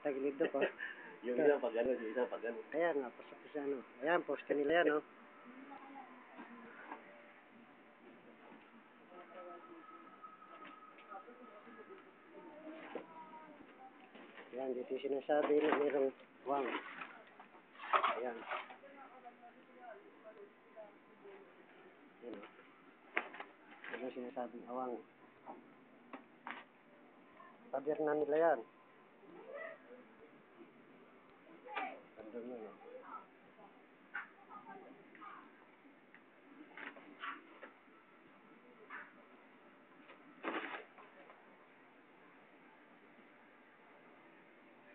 Tagilid na po. Yung isa pag ano, yung isa pag ano. Ayan nga, pasok ko sa ano. Ayan, poste nila yan, oh. Ayan, dito yung sinasabi na mayroong wang. Ayan. Ayan, oh. Ano sinasabing awang. Pader na nila yan. Tandang yun, oh.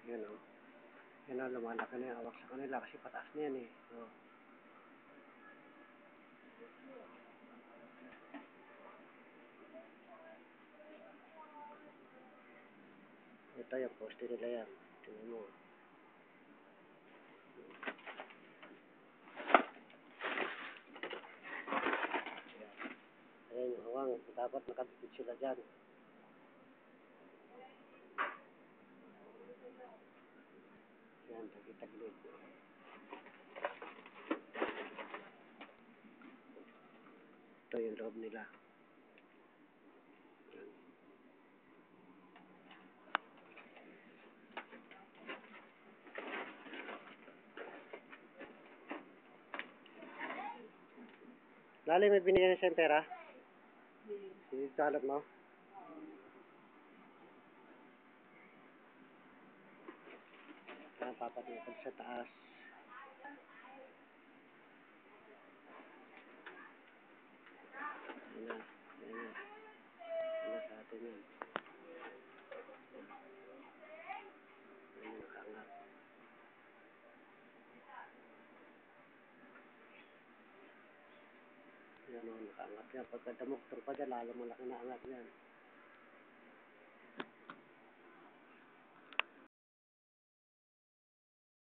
Yan, oh. Yan, oh, lumalaki na yung awak sa kanila kasi pataas na yan, eh. Oh. Ito yung poste nila yan. Tingnan mo. Ayan yung awang. Dapat nakadikit sila dyan. Ayan, tagilid. Ito yung loob nila. Ayan. Lali, may binigyan na siyang pera? Sisalot mo? Ayan, papatupad sa taas. Ayan na. Ayan na. Ayan na sa atin yan. Ayan yung nakaangat. Ayan o, nakaangat yan. Pagka damuktor pa dyan, lalo malaki na angat yan.